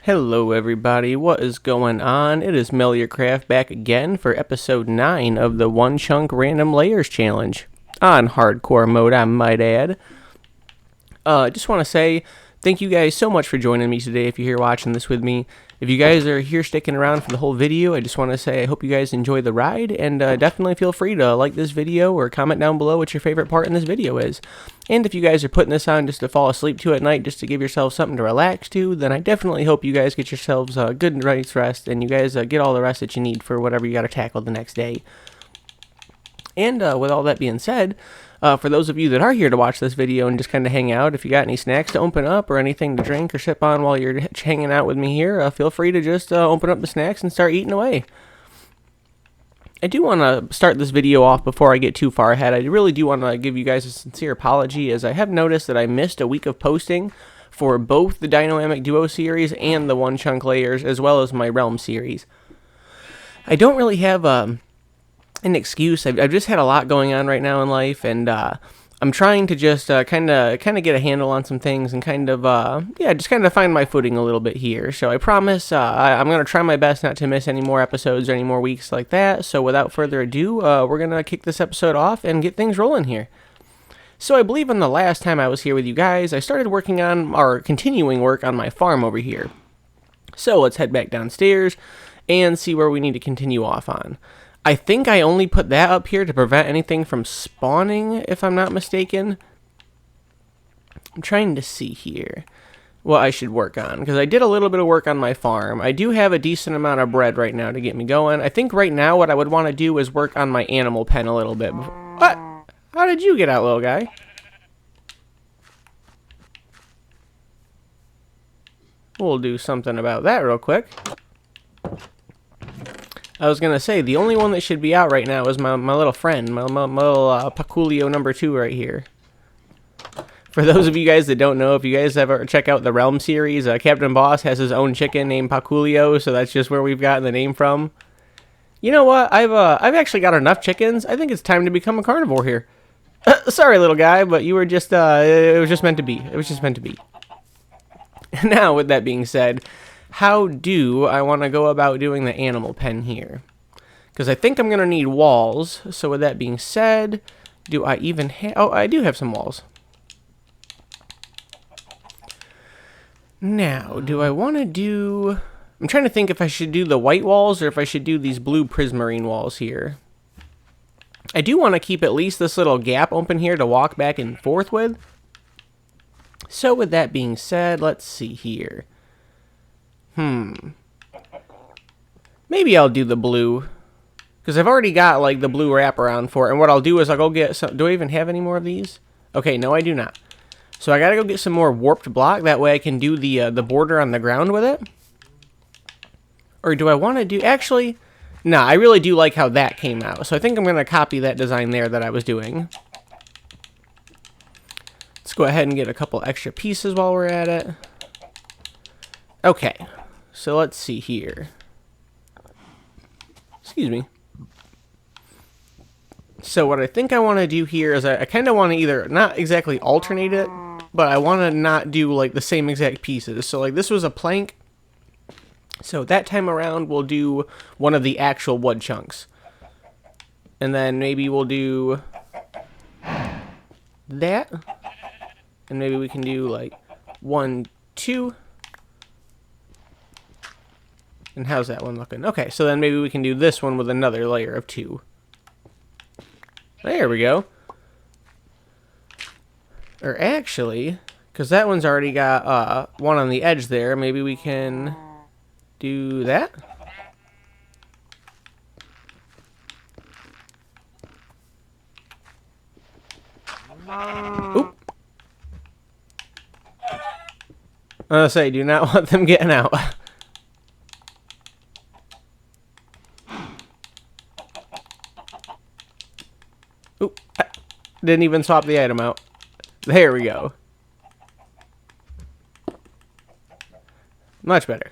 Hello everybody, what is going on? It is MELIOR back again for episode 9 of the One Chunk Random Layers Challenge. On hardcore mode, I might add. Just want to say thank you guys so much for joining me today if you're here watching this with me. If you guys are here sticking around for the whole video, I just want to say I hope you guys enjoy the ride, and definitely feel free to like this video or comment down below what your favorite part in this video is. And if you guys are putting this on just to fall asleep to at night, just to give yourselves something to relax to, then I definitely hope you guys get yourselves a good night's rest, and you guys get all the rest that you need for whatever you got to tackle the next day. And with all that being said, for those of you that are here to watch this video and just kind of hang out, if you got any snacks to open up or anything to drink or sip on while you're hanging out with me here, feel free to just open up the snacks and start eating away. I do want to start this video off before I get too far ahead. I really do want to give you guys a sincere apology, as I have noticed that I missed a week of posting for both the Dynamic Duo series and the One Chunk Layers, as well as my Realm series. I don't really have an excuse. I've just had a lot going on right now in life, and I'm trying to just kind of get a handle on some things and just kind of find my footing a little bit here. So I promise I'm going to try my best not to miss any more episodes or any more weeks like that. So without further ado, we're going to kick this episode off and get things rolling here. So I believe in the last time I was here with you guys, I started working on, or continuing work on my farm over here. So let's head back downstairs and see where we need to continue off on. I think I only put that up here to prevent anything from spawning, if I'm not mistaken. I'm trying to see here what I should work on, because I did a little bit of work on my farm. I do have a decent amount of bread right now to get me going. I think right now what I would want to do is work on my animal pen a little bit. What? How did you get out, little guy? We'll do something about that real quick. I was going to say, the only one that should be out right now is my little friend, my little Paculio number 2 right here. For those of you guys that don't know, if you guys ever check out the Realm series, Captain Boss has his own chicken named Paculio, so that's just where we've gotten the name from. You know what? I've actually got enough chickens. I think it's time to become a carnivore here. Sorry, little guy, but you were just, it was just meant to be. It was just meant to be. Now, with that being said, how do I want to go about doing the animal pen here? Because I think I'm going to need walls. So with that being said, do I even have... Oh, I do have some walls. Now, do I want to do... I'm trying to think if I should do the white walls or if I should do these blue prismarine walls here. I do want to keep at least this little gap open here to walk back and forth with. So with that being said, let's see here. Maybe I'll do the blue, because I've already got like the blue wraparound for it. And what I'll do is I'll go get some. Do I even have any more of these? Okay, no, I do not. So I gotta go get some more warped block. That way I can do the border on the ground with it. Or do I want to do? Actually, nah. I really do like how that came out. So I think I'm gonna copy that design there that I was doing. Let's go ahead and get a couple extra pieces while we're at it. Okay. So let's see here. Excuse me. So what I think I want to do here is I kind of want to either not exactly alternate it, but I want to not do like the same exact pieces. So like this was a plank. So that time around we'll do one of the actual wood chunks. And then maybe we'll do that. And maybe we can do like 1, 2. And how's that one looking? Okay, so then maybe we can do this one with another layer of 2. There we go. Or actually, because that one's already got one on the edge there, maybe we can do that. Oop. I was gonna say, do not want them getting out. Oop, didn't even swap the item out. There we go. Much better.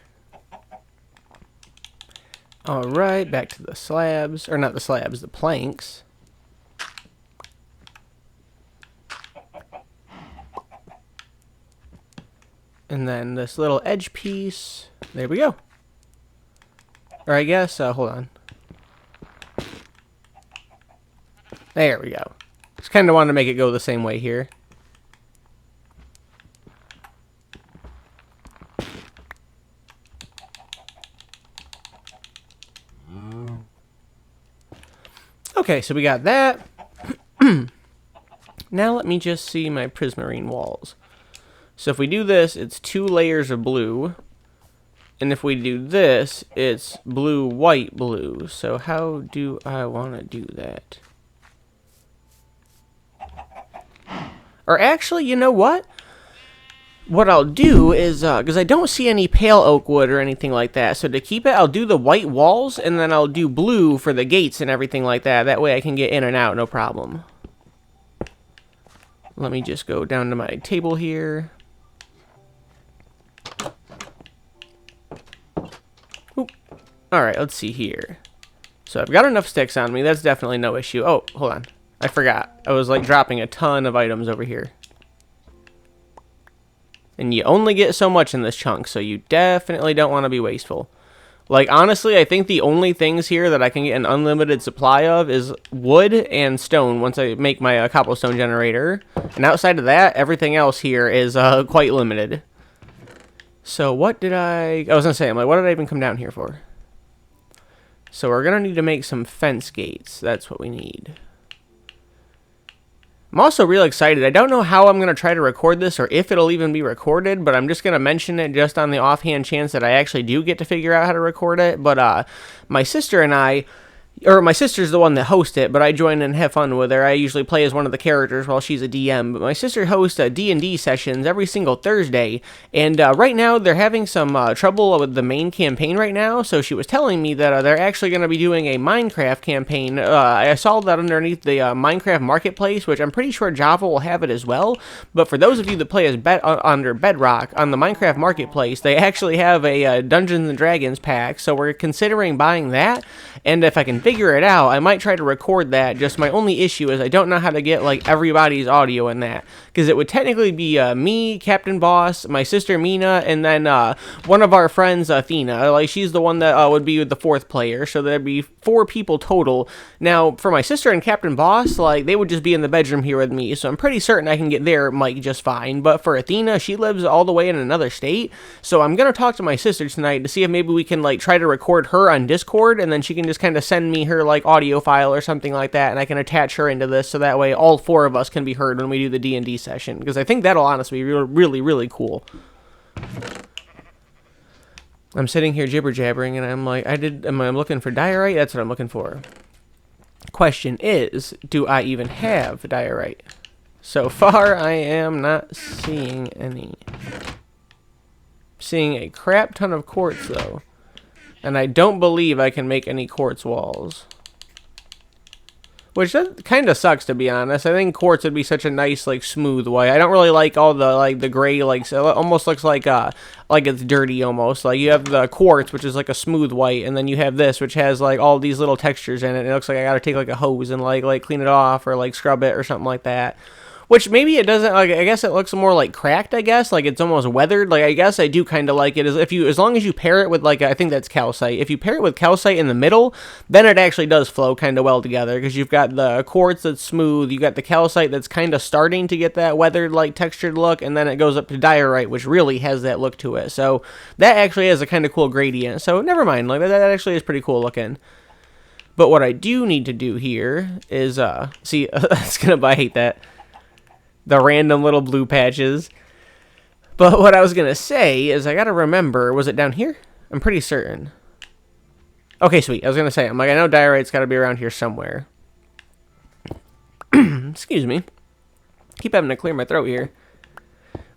Alright, back to the slabs. Or not the slabs, the planks. And then this little edge piece. There we go. Or I guess, hold on. There we go. Just kind of wanted to make it go the same way here. Okay, so we got that. Now let me just see my prismarine walls. So if we do this, it's 2 layers of blue. And if we do this, it's blue, white, blue. So how do I want to do that? Or actually, you know what? What I'll do is, because I don't see any pale oak wood or anything like that, so to keep it, I'll do the white walls, and then I'll do blue for the gates and everything like that. That way I can get in and out, no problem. Let me just go down to my table here. Oop. Alright, let's see here. So I've got enough sticks on me. That's definitely no issue. Oh, hold on. I forgot. I was like dropping a ton of items over here. And you only get so much in this chunk, so you definitely don't want to be wasteful. Like, honestly, I think the only things here that I can get an unlimited supply of is wood and stone once I make my cobblestone generator. And outside of that, everything else here is quite limited. So what did I was going to say, I'm like, what did I even come down here for? So we're going to need to make some fence gates. That's what we need. I'm also really excited. I don't know how I'm going to try to record this or if it'll even be recorded, but I'm just going to mention it just on the offhand chance that I actually do get to figure out how to record it. But my sister and I, or my sister's the one that hosts it, but I join and have fun with her. I usually play as one of the characters while she's a DM. But my sister hosts D&D sessions every single Thursday, and right now they're having some trouble with the main campaign right now. So she was telling me that they're actually going to be doing a Minecraft campaign. I saw that underneath the Minecraft Marketplace, which I'm pretty sure Java will have it as well. But for those of you that play as under Bedrock, on the Minecraft Marketplace, they actually have a Dungeons and Dragons pack. So we're considering buying that, and if I can figure it out, I might try to record that. Just my only issue is I don't know how to get like everybody's audio in that, because it would technically be me, Captain Boss, my sister Mina, and then one of our friends, Athena. Like, she's the one that would be the 4th player, so there'd be 4 people total. Now for my sister and Captain Boss, like, they would just be in the bedroom here with me, so I'm pretty certain I can get their mic just fine. But for Athena, she lives all the way in another state, so I'm gonna talk to my sister tonight to see if maybe we can like try to record her on Discord, and then she can just kind of send me her like audio file or something like that, and I can attach her into this, so that way all 4 of us can be heard when we do the D&D session, because I think that'll honestly be really, really cool. I'm sitting here jibber jabbering, and I'm like, am I looking for diorite? That's what I'm looking for. Question is, do I even have diorite? So far, I am not seeing any. Seeing a crap ton of quartz though. And I don't believe I can make any quartz walls. Which kind of sucks, to be honest. I think quartz would be such a nice, like, smooth white. I don't really like all the, like, the gray, like, so it almost looks like it's dirty almost. Like, you have the quartz, which is like a smooth white, and then you have this, which has, like, all these little textures in it. And it looks like I gotta take, like, a hose and, like clean it off or, like, scrub it or something like that. Which maybe it doesn't, like, I guess it looks more like cracked, I guess, like it's almost weathered. Like, I guess I do kind of like it, as long as you pair it with, like, I think that's calcite. If you pair it with calcite in the middle, then it actually does flow kind of well together, because you've got the quartz that's smooth, you got the calcite that's kind of starting to get that weathered, like, textured look, and then it goes up to diorite, which really has that look to it. So that actually has a kind of cool gradient. So never mind, like, that actually is pretty cool looking. But what I do need to do here is, see, I hate that. The random little blue patches. But what I was going to say is I got to remember, was it down here? I'm pretty certain. Okay, sweet. I was going to say, I'm like, I know diorite's got to be around here somewhere. Excuse me. Keep having to clear my throat here.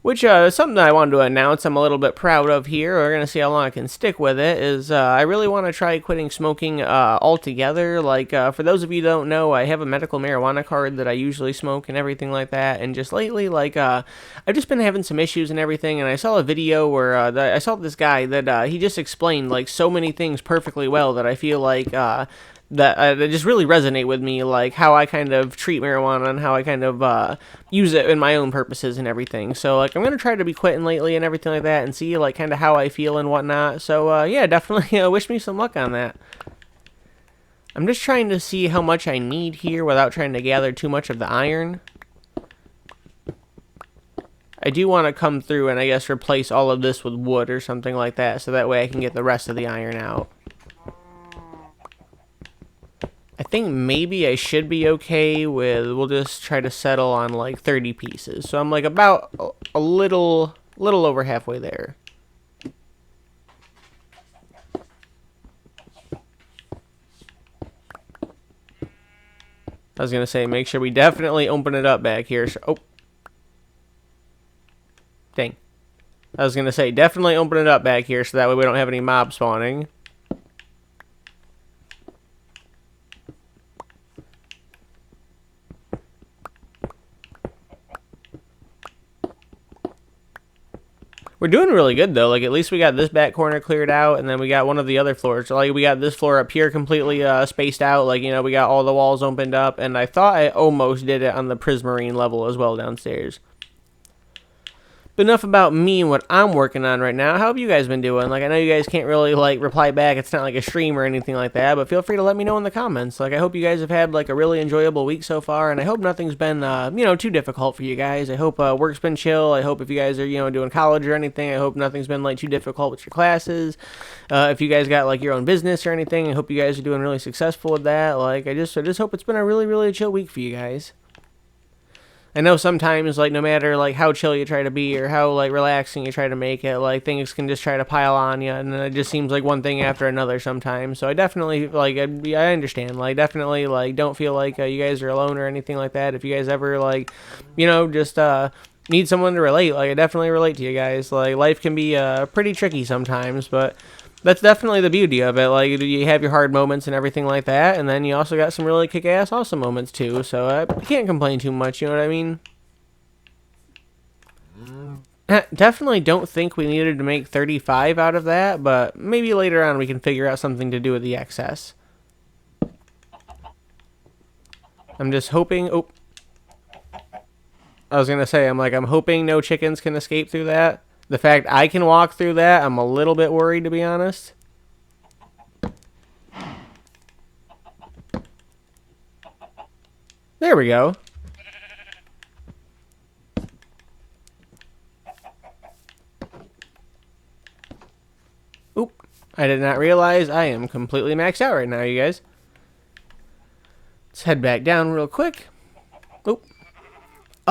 Which is something I wanted to announce I'm a little bit proud of here. We're going to see how long I can stick with it. Is I really want to try quitting smoking altogether. Like, for those of you who don't know, I have a medical marijuana card that I usually smoke and everything like that. And just lately, like, I've just been having some issues and everything. And I saw a video where I saw this guy that he just explained, like, so many things perfectly well that I feel like that just really resonate with me, like how I kind of treat marijuana and how I kind of use it in my own purposes and everything. So like I'm gonna try to be quitting lately and everything like that, and see like kind of how I feel and whatnot. So yeah, definitely wish me some luck on that. I'm just trying to see how much I need here without trying to gather too much of the iron. I do want to come through and I guess replace all of this with wood or something like that, so that way I can get the rest of the iron out. I think maybe I should be okay with, we'll just try to settle on like 30 pieces. So I'm like about a little over halfway there. I was going to say, make sure we definitely open it up back here. So, oh. Dang. I was going to say, definitely open it up back here so that way we don't have any mob spawning. We're doing really good, though. Like, at least we got this back corner cleared out, and then we got one of the other floors. So, like, we got this floor up here completely spaced out. Like, you know, we got all the walls opened up, and I thought I almost did it on the prismarine level as well downstairs. But enough about me and what I'm working on right now. How have you guys been doing? Like, I know you guys can't really, like, reply back. It's not like a stream or anything like that, but feel free to let me know in the comments. Like, I hope you guys have had, like, a really enjoyable week so far, and I hope nothing's been, you know, too difficult for you guys. I hope work's been chill. I hope if you guys are, you know, doing college or anything, I hope nothing's been, like, too difficult with your classes. If you guys got, like, your own business or anything, I hope you guys are doing really successful with that. Like, I just hope it's been a really, really chill week for you guys. I know sometimes, like, no matter, like, how chill you try to be or how, like, relaxing you try to make it, like, things can just try to pile on you, and then it just seems like one thing after another sometimes. So I definitely, like, I understand. Like, definitely, like, don't feel like you guys are alone or anything like that. If you guys ever, like, you know, just need someone to relate, like, I definitely relate to you guys. Like, life can be pretty tricky sometimes, but that's definitely the beauty of it. Like, you have your hard moments and everything like that, and then you also got some really kick-ass awesome moments too, so I can't complain too much, you know what I mean? Definitely don't think we needed to make 35 out of that, but maybe later on we can figure out something to do with the excess. I'm just hoping... Oh. I was going to say, I'm hoping no chickens can escape through that. The fact I can walk through that, I'm a little bit worried, to be honest. There we go. Oop. I did not realize I am completely maxed out right now, you guys. Let's head back down real quick. Oop.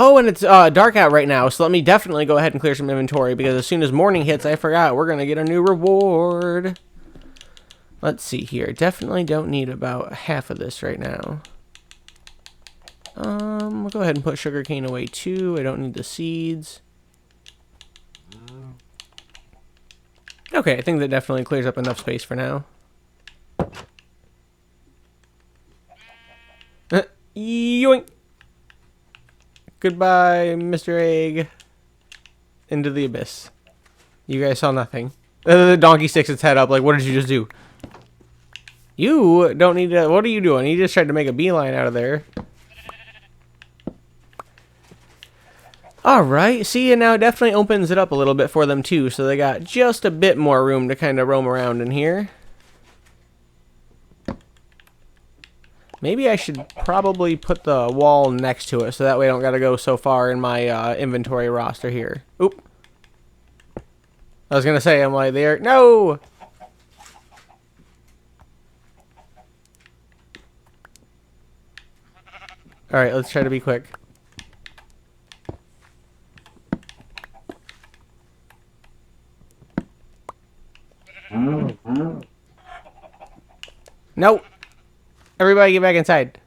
Oh, and it's dark out right now, so let me definitely go ahead and clear some inventory, because as soon as morning hits, I forgot, we're going to get a new reward. Let's see here. Definitely don't need about half of this right now. We'll go ahead and put sugarcane away too. I don't need the seeds. Okay, I think that definitely clears up enough space for now. Yoink! Goodbye, Mr. Egg. Into the abyss. You guys saw nothing. The donkey sticks its head up like, what did you just do? You don't need to... What are you doing? You just tried to make a beeline out of there. Alright, see, and now it definitely opens it up a little bit for them too, so they got just a bit more room to kind of roam around in here. Maybe I should probably put the wall next to it, so that way I don't gotta go so far in my inventory roster here. Oop. I was gonna say, I'm like, there. No! Alright, let's try to be quick. No! Everybody get back inside.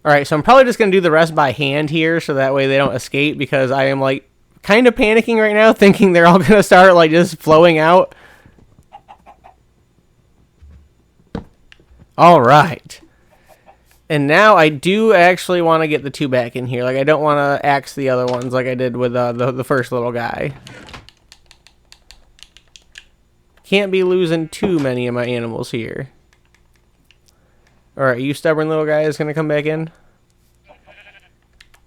Alright, so I'm probably just going to do the rest by hand here, so that way they don't escape, because I am, like, kind of panicking right now, thinking they're all going to start, like, just flowing out. Alright. And now I do actually want to get the two back in here. Like, I don't want to axe the other ones like I did with the first little guy. Can't be losing too many of my animals here. Alright, you stubborn little guy is going to come back in?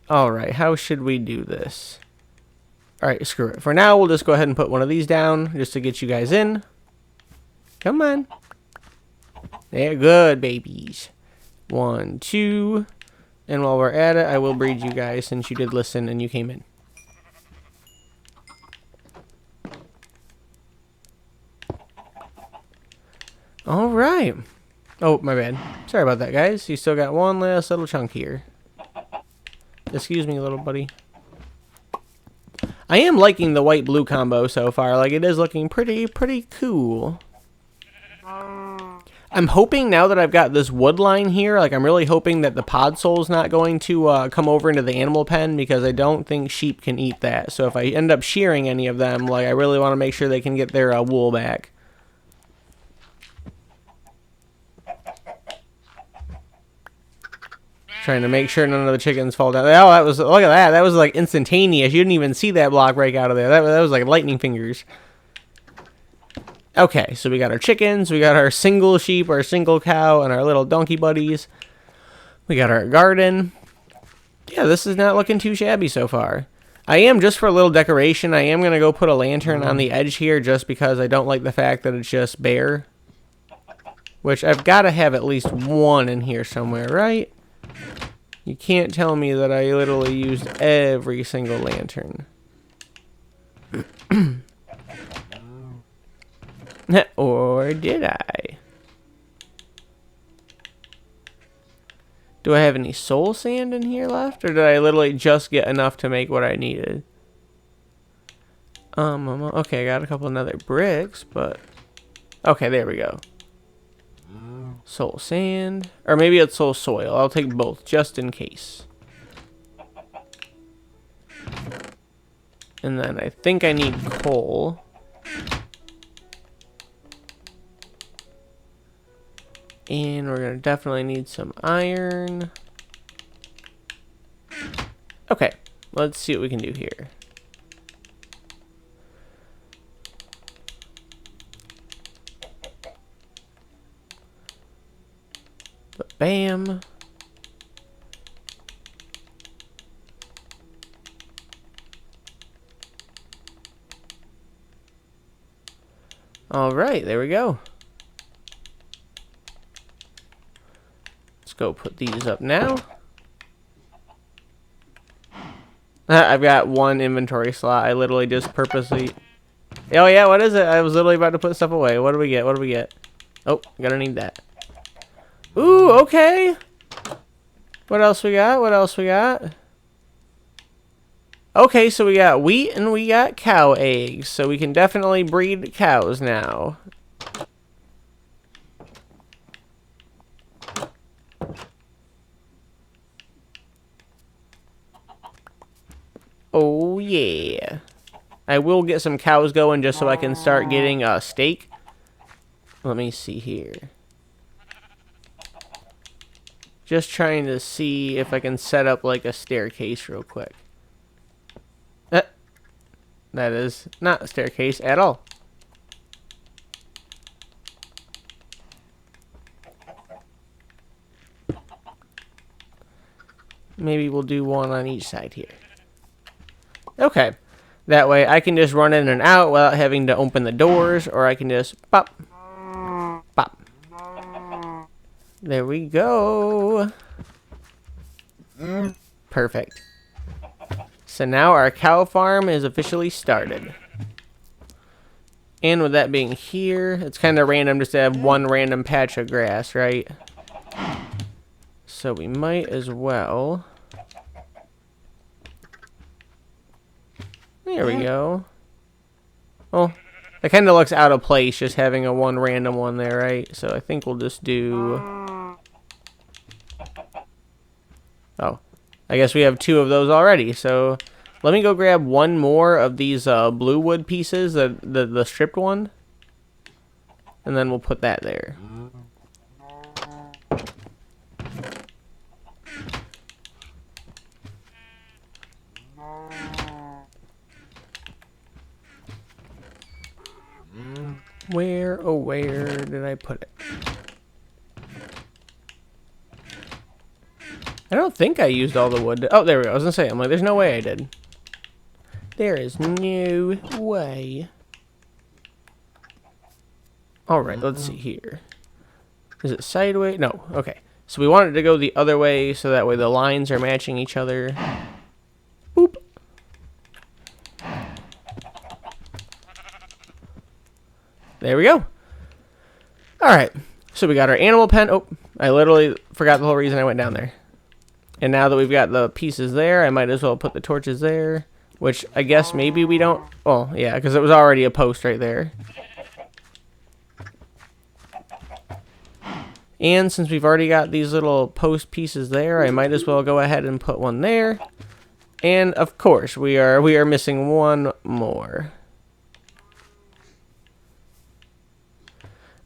Alright, how should we do this? Alright, screw it. For now, we'll just go ahead and put one of these down just to get you guys in. Come on. They're good, babies. 1, 2. And while we're at it, I will breed you guys since you did listen and you came in. Alright. Oh, my bad. Sorry about that, guys. You still got one last little chunk here. Excuse me, little buddy. I am liking the white-blue combo so far. Like, it is looking pretty cool. I'm hoping now that I've got this wood line here, like, I'm really hoping that the pod sole's not going to come over into the animal pen, because I don't think sheep can eat that. So if I end up shearing any of them, like, I really want to make sure they can get their wool back. Trying to make sure none of the chickens fall down. Oh, that was, look at that. That was like instantaneous. You didn't even see that block break out of there. That was like lightning fingers. Okay, so we got our chickens, we got our single sheep, our single cow, and our little donkey buddies. We got our garden. Yeah, this is not looking too shabby so far. I am, just for a little decoration, I am going to go put a lantern on the edge here just because I don't like the fact that it's just bare. Which I've got to have at least one in here somewhere, right? You can't tell me that I literally used every single lantern. Or did I? Do I have any soul sand in here left? Or did I literally just get enough to make what I needed? Okay, I got a couple of nether bricks, but... Okay, there we go. Soul sand. Or maybe it's soul soil. I'll take both, just in case. And then I think I need coal. And we're going to definitely need some iron. Okay, let's see what we can do here. But bam. All right, there we go. Let's go put these up now. I've got one inventory slot. I literally just purposely... Oh yeah, what is it? I was literally about to put stuff away. What do we get? What do we get? Oh, gonna need that. Ooh, okay. What else we got? What else we got? Okay, so we got wheat and we got cow eggs. So we can definitely breed cows now. Oh, yeah. I will get some cows going just so I can start getting a steak. Let me see here. Just trying to see if I can set up like a staircase real quick. That is not a staircase at all. Maybe we'll do one on each side here. Okay. That way I can just run in and out without having to open the doors, or I can just pop, pop. There we go. Perfect. So now our cow farm is officially started. And with that being here, it's kind of random just to have one random patch of grass, right? So we might as well. There we go. Oh, that kind of looks out of place just having a one random one there, right? So I think we'll just do... Oh, I guess we have two of those already. So let me go grab one more of these blue wood pieces, the stripped one. And then we'll put that there. Where, oh where did I put it? I don't think I used all the wood. Oh, there we go. I was gonna say, I'm like, there's no way I did. There is no way. Alright, let's see here. Is it sideways? No, okay. So we want it to go the other way, so that way the lines are matching each other. Boop. There we go. Alright, so we got our animal pen. Oh, I literally forgot the whole reason I went down there. And now that we've got the pieces there, I might as well put the torches there. Which, I guess maybe we don't... Oh, yeah, because it was already a post right there. And since we've already got these little post pieces there, I might as well go ahead and put one there. And, of course, we are missing one more.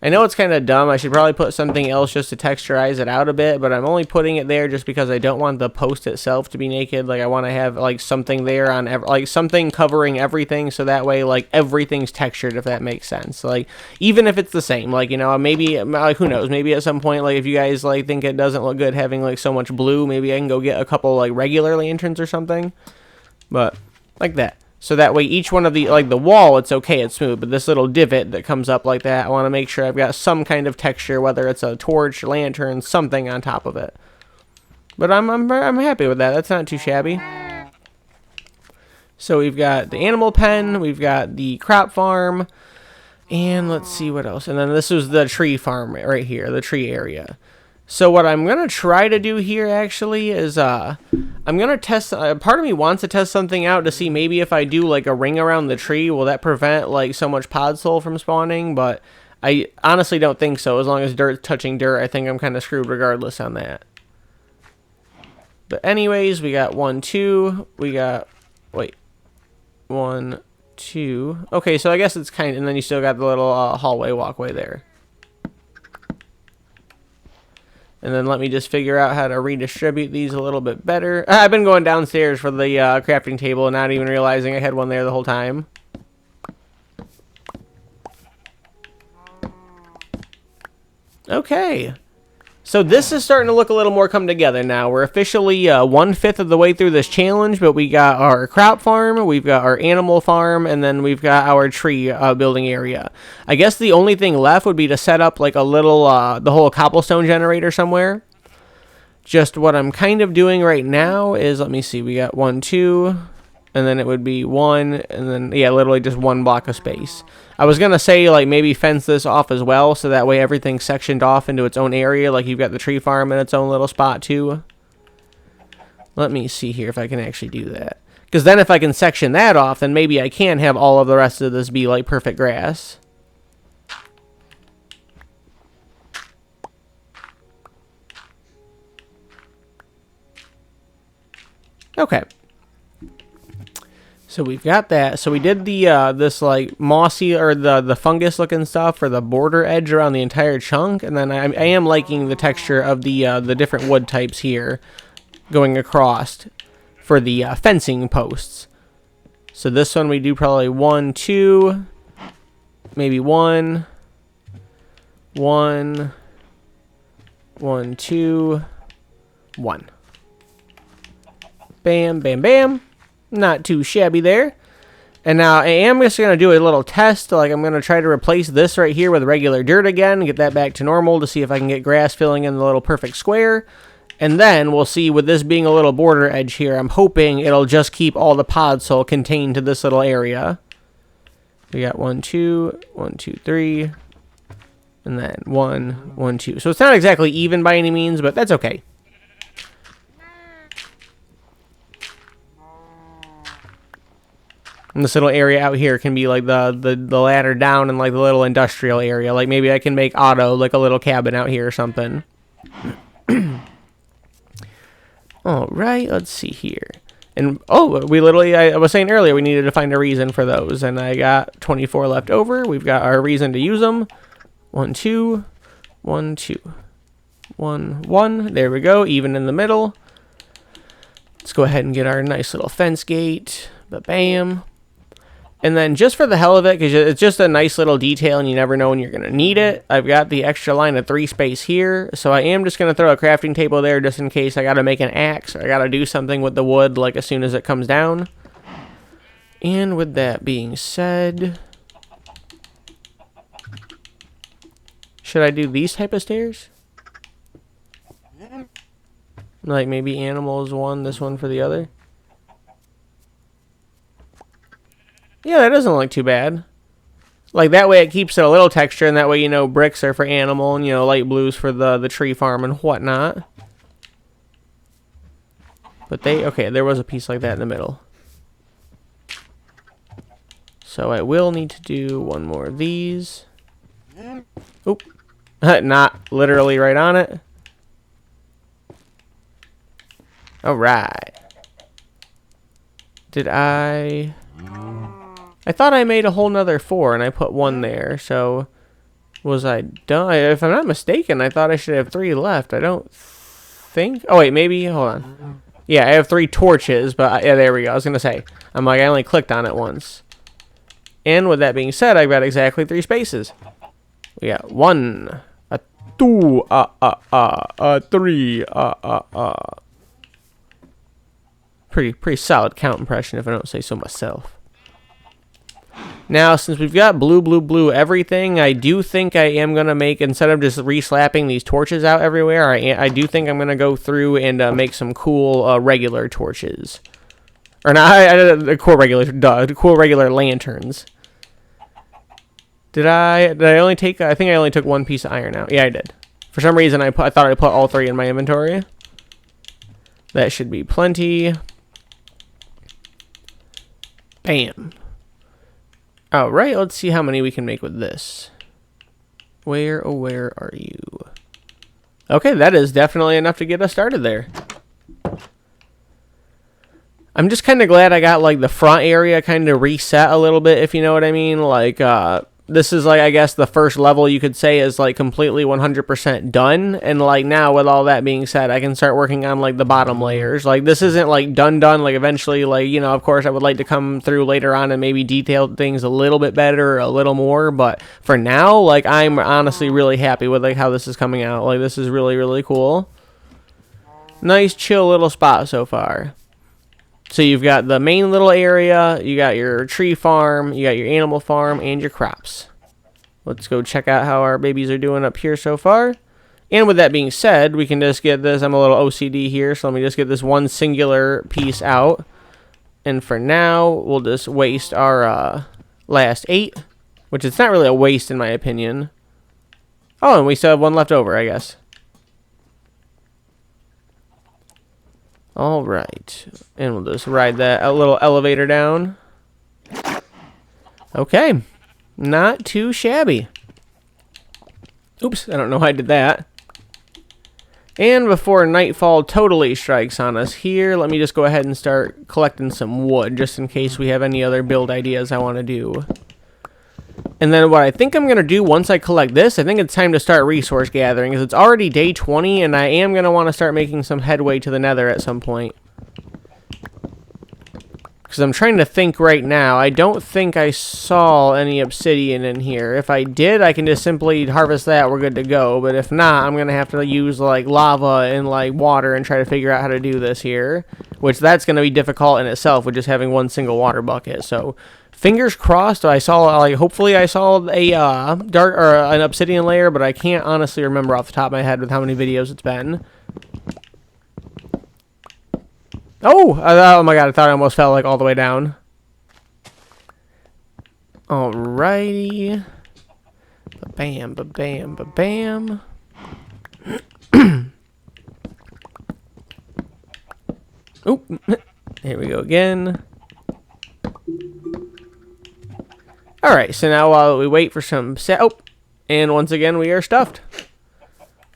I know it's kind of dumb. I should probably put something else just to texturize it out a bit, but I'm only putting it there just because I don't want the post itself to be naked. Like, I want to have, like, something there on, like, something covering everything, so that way, like, everything's textured, if that makes sense. Like, even if it's the same, like, you know, maybe, like, who knows, maybe at some point, like, if you guys, like, think it doesn't look good having, like, so much blue, maybe I can go get a couple, like, regular lanterns or something. But, like that. So that way each one of the, like the wall, it's okay, it's smooth, but this little divot that comes up like that, I want to make sure I've got some kind of texture, whether it's a torch, lantern, something on top of it. But I'm happy with that. That's not too shabby. So we've got the animal pen, we've got the crop farm, and let's see what else. And then this is the tree farm right here, the tree area. So what I'm going to try to do here actually is I'm going to test, part of me wants to test something out to see maybe if I do like a ring around the tree, will that prevent like so much pod soul from spawning? But I honestly don't think so. As long as dirt's touching dirt, I think I'm kind of screwed regardless on that. But anyways, we got 1, 2, we got, wait, 1, 2. Okay, so I guess it's kind of, and then you still got the little hallway walkway there. And then let me just figure out how to redistribute these a little bit better. I've been going downstairs for the crafting table and not even realizing I had one there the whole time. Okay. So this is starting to look a little more come together now. We're officially 1/5 of the way through this challenge, but we got our crop farm, we've got our animal farm, and then we've got our tree building area. I guess the only thing left would be to set up like a little, the whole cobblestone generator somewhere. Just what I'm kind of doing right now is, let me see, we got 1, 2, and then it would be 1, and then, yeah, literally just 1 block of space. I was going to say, like, maybe fence this off as well, so that way everything's sectioned off into its own area, like you've got the tree farm in its own little spot, too. Let me see here if I can actually do that. Because then if I can section that off, then maybe I can have all of the rest of this be, like, perfect grass. Okay. So we've got that. So we did the this like mossy or the fungus looking stuff for the border edge around the entire chunk, and then I am liking the texture of the different wood types here going across for the fencing posts. So this one we do probably 1, 2, maybe 1, 1, 1, 2, 1. Bam, bam, bam. Not too shabby there. And now I am just going to do a little test. Like, I'm going to try to replace this right here with regular dirt again, get that back to normal to see if I can get grass filling in the little perfect square. And then we'll see, with this being a little border edge here, I'm hoping it'll just keep all the pod soul contained to this little area. We got 1, 2, 1, 2, 3, and then 1, 1, 2. So it's not exactly even by any means, but that's okay. And this little area out here can be like the ladder down and like the little industrial area. Like maybe I can make Otto like a little cabin out here or something. All right, let's see here. And oh, we literally, I was saying earlier, we needed to find a reason for those. And I got 24 left over. We've got our reason to use them. 1, 2, 1, 2, 1, 1. There we go, even in the middle. Let's go ahead and get our nice little fence gate. Ba-bam. And then just for the hell of it, because it's just a nice little detail and you never know when you're going to need it, I've got the extra line of 3 space here. So I am just going to throw a crafting table there just in case I got to make an axe or I got to do something with the wood like as soon as it comes down. And with that being said, should I do these type of stairs? Like maybe animals one, this one for the other? Yeah, that doesn't look too bad. Like, that way it keeps it a little texture, and that way, you know, bricks are for animal, and, you know, light blues for the tree farm and whatnot. But okay, there was a piece like that in the middle. So I will need to do one more of these. Oop. Not literally right on it. Alright. Did I thought I made a whole nother 4 and I put 1 there, so was I done? If I'm not mistaken, I thought I should have 3 left. I don't think. Oh wait, maybe, hold on. Yeah, I have 3 torches, but yeah, there we go. I was gonna say, I'm like, I only clicked on it once. And with that being said, I've got exactly 3 spaces. We got 1, a 2, a 3, Pretty solid count impression if I don't say so myself. Now, since we've got blue everything, I do think I am going to make, instead of just re-slapping these torches out everywhere, I do think I'm going to go through and make some cool regular torches. Or not, cool regular lanterns. Did I only take, I think I only took 1 piece of iron out. Yeah, I did. For some reason, I thought I put all 3 in my inventory. That should be plenty. Bam. Alright, let's see how many we can make with this. Where are you? Okay, that is definitely enough to get us started there. I'm just kind of glad I got, like, the front area kind of reset a little bit, if you know what I mean. Like, this is, like, I guess the first level you could say is, like, completely 100% done. And, like, now with all that being said, I can start working on, like, the bottom layers. Like, this isn't, like, done. Like, eventually, like, you know, of course, I would like to come through later on and maybe detail things a little bit better, a little more. But for now, like, I'm honestly really happy with, like, how this is coming out. Like, this is really, really cool. Nice, chill little spot so far. So you've got the main little area, you got your tree farm, you got your animal farm, and your crops. Let's go check out how our babies are doing up here so far. And with that being said, we can just get this. I'm a little OCD here, so let me just get this one singular piece out. And for now, we'll just waste our last 8, which it's not really a waste in my opinion. Oh, and we still have 1 left over, I guess. Alright, and we'll just ride that little elevator down. Okay, not too shabby. Oops, I don't know why I did that. And before nightfall totally strikes on us here, let me just go ahead and start collecting some wood, just in case we have any other build ideas I want to do. And then what I think I'm going to do once I collect this, I think it's time to start resource gathering, because it's already day 20, and I am going to want to start making some headway to the nether at some point. Because I'm trying to think right now. I don't think I saw any obsidian in here. If I did, I can just simply harvest that, we're good to go. But if not, I'm going to have to use, like, lava and, like, water and try to figure out how to do this here. Which that's going to be difficult in itself with just having 1 single water bucket, so... Fingers crossed. I saw, like, hopefully I saw a dark or an obsidian layer, but I can't honestly remember off the top of my head with how many videos it's been. Oh my god! I thought I almost fell like all the way down. Alrighty. Ba-bam, ba-bam, ba-bam. Oop. Here we go again. Alright, so now while we wait for some and once again we are stuffed.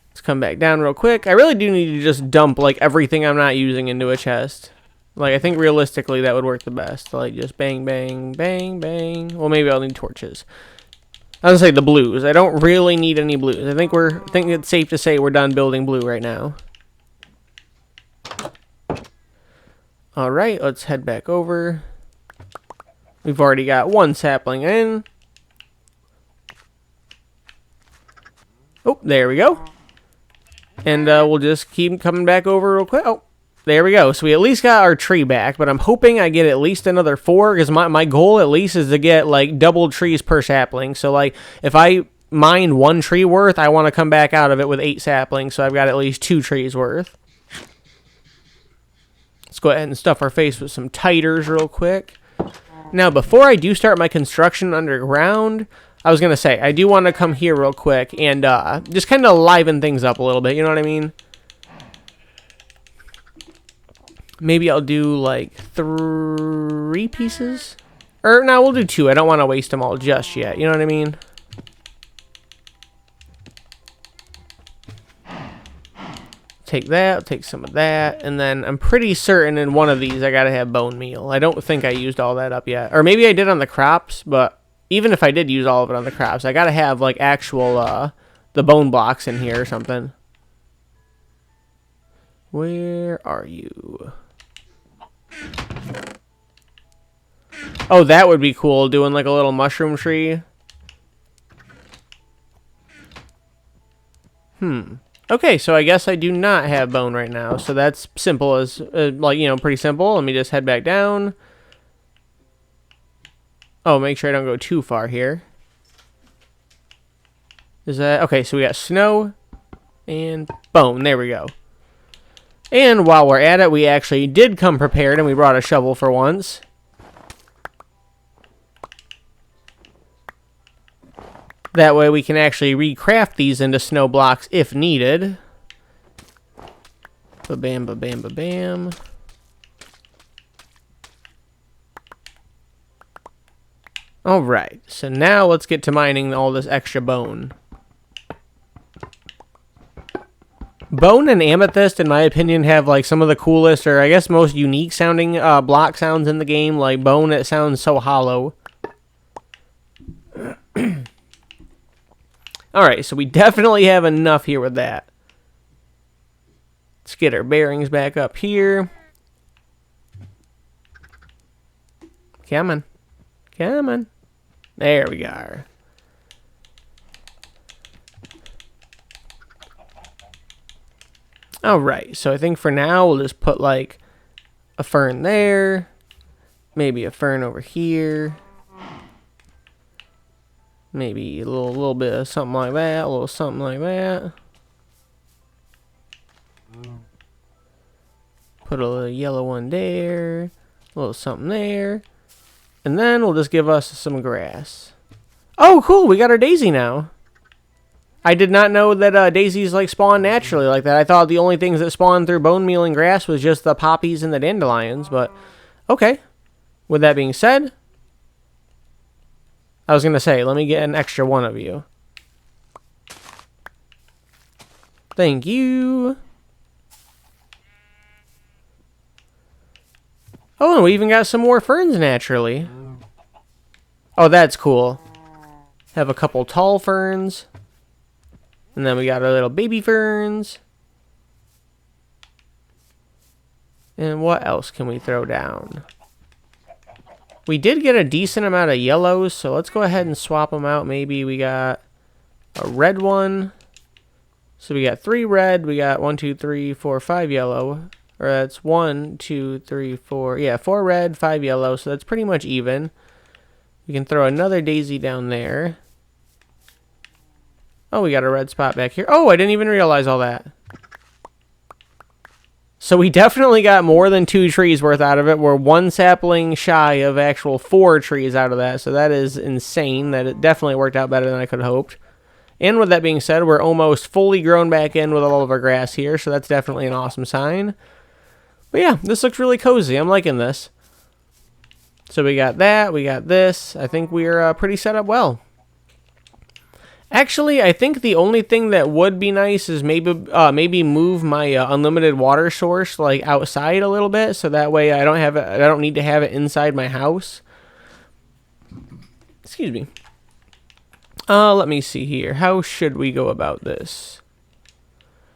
Let's come back down real quick. I really do need to just dump, like, everything I'm not using into a chest. Like, I think realistically that would work the best. Like, just bang, bang, bang, bang. Well, maybe I'll need torches. I was gonna say the blues. I don't really need any blues. I think it's safe to say we're done building blue right now. Alright, let's head back over. We've already got one sapling in. Oh, there we go. And we'll just keep coming back over real quick. Oh, there we go. So we at least got our tree back, but I'm hoping I get at least another 4, because my goal at least is to get like double trees per sapling. So like if I mine 1 tree worth, I want to come back out of it with 8 saplings, so I've got at least 2 trees worth. Let's go ahead and stuff our face with some titers real quick. Now, before I do start my construction underground, I was going to say, I do want to come here real quick and just kind of liven things up a little bit, you know what I mean? Maybe I'll do like 3 pieces? Or no, we'll do 2. I don't want to waste them all just yet, you know what I mean? Take that, take some of that, and then I'm pretty certain in one of these I gotta have bone meal. I don't think I used all that up yet. Or maybe I did on the crops, but even if I did use all of it on the crops, I gotta have like actual the bone blocks in here or something. Where are you? Oh, that would be cool, doing like a little mushroom tree. Okay, so I guess I do not have bone right now. So that's simple as, like, you know, pretty simple. Let me just head back down. Oh, make sure I don't go too far here. Is that, okay, so we got snow and bone. There we go. And while we're at it, we actually did come prepared and we brought a shovel for once. That way we can actually recraft these into snow blocks if needed. Ba-bam, ba-bam, ba-bam. Alright, so now let's get to mining all this extra bone. Bone and amethyst, in my opinion, have like some of the coolest, or I guess most unique sounding block sounds in the game. Like bone, it sounds so hollow. Alright, so we definitely have enough here with that. Let's get our bearings back up here. Come on. Come on. There we are. Alright, so I think for now we'll just put like a fern there. Maybe a fern over here. Maybe a little bit of something like that, a little something like that. Put a little yellow one there, a little something there. And then we'll just give us some grass. Oh, cool, we got our daisy now. I did not know that daisies like spawn naturally like that. I thought the only things that spawn through bone meal and grass was just the poppies and the dandelions, but okay. With that being said, I was going to say, let me get an extra one of you. Thank you. Oh, and we even got some more ferns naturally. Oh, that's cool. Have a couple tall ferns. And then we got our little baby ferns. And what else can we throw down? We did get a decent amount of yellows, so let's go ahead and swap them out. Maybe we got a red one. So we got 3 red. We got 1, 2, 3, 4, 5 yellow. Or that's 1, 2, 3, 4. Yeah, 4 red, 5 yellow. So that's pretty much even. We can throw another daisy down there. Oh, we got a red spot back here. Oh, I didn't even realize all that. So we definitely got more than 2 trees worth out of it. We're 1 sapling shy of actual 4 trees out of that. So that is insane. That it definitely worked out better than I could have hoped. And with that being said, we're almost fully grown back in with all of our grass here. So that's definitely an awesome sign. But yeah, this looks really cozy. I'm liking this. So we got that. We got this. I think we're pretty set up well. Actually, I think the only thing that would be nice is maybe move my unlimited water source like outside a little bit, so that way I don't need to have it inside my house. Excuse me. Let me see here. How should we go about this?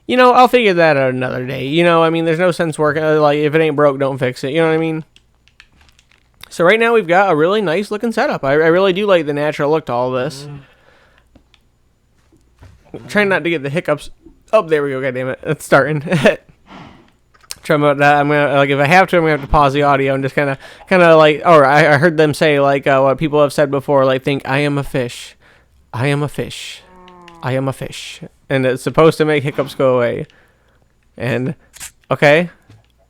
You know, I'll figure that out another day. You know, I mean, there's no sense working like if it ain't broke, don't fix it. You know what I mean? So right now we've got a really nice looking setup. I really do like the natural look to all this. I'm trying not to get the hiccups. Oh, there we go. God damn it. It's starting. Try about that. I'm gonna, like, if I have to, I'm gonna have to pause the audio and just kind of like, or I heard them say, like, what people have said before, like, think, I am a fish. I am a fish. I am a fish. And it's supposed to make hiccups go away. And, okay.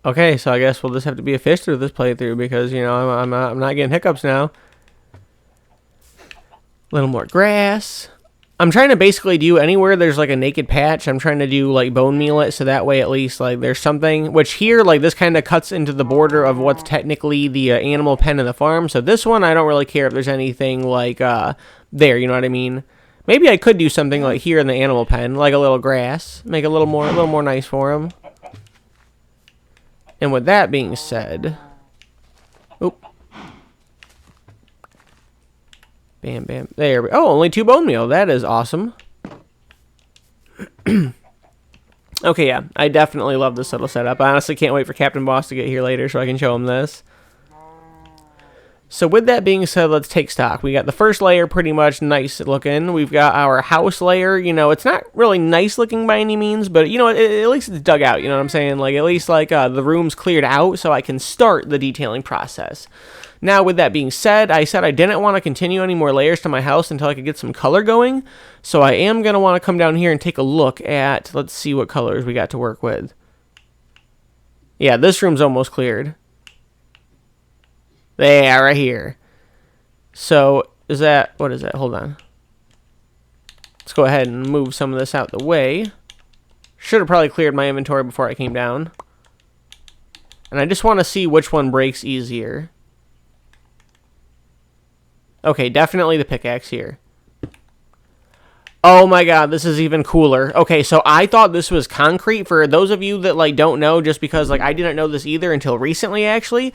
Okay, so I guess we'll just have to be a fish through this playthrough because, you know, I'm not getting hiccups now. A little more grass. I'm trying to basically do anywhere there's like a naked patch. I'm trying to do like bone meal it so that way at least like there's something. Which here, like this kind of cuts into the border of what's technically the animal pen in the farm. So this one, I don't really care if there's anything like there, you know what I mean? Maybe I could do something like here in the animal pen, like a little grass. Make it a little more nice for him. And with that being said, oop. Bam, bam. There we go. Oh, only 2 bone meal. That is awesome. Okay, yeah. I definitely love this little setup. I honestly can't wait for Captain Boss to get here later so I can show him this. So with that being said, let's take stock. We got the first layer pretty much nice looking. We've got our house layer. You know, it's not really nice looking by any means, but, you know, at least it's dug out. You know what I'm saying? Like, at least, like, the room's cleared out so I can start the detailing process. Now, with that being said, I said I didn't want to continue any more layers to my house until I could get some color going. So I am going to want to come down here and take a look at, let's see what colors we got to work with. Yeah, this room's almost cleared. There, right here. So, is that, what is that? Hold on. Let's go ahead and move some of this out the way. Should have probably cleared my inventory before I came down. And I just want to see which one breaks easier. Okay, definitely the pickaxe here. Oh my god, this is even cooler. Okay, so I thought this was concrete. For those of you that, like, don't know, just because, like, I didn't know this either until recently, actually.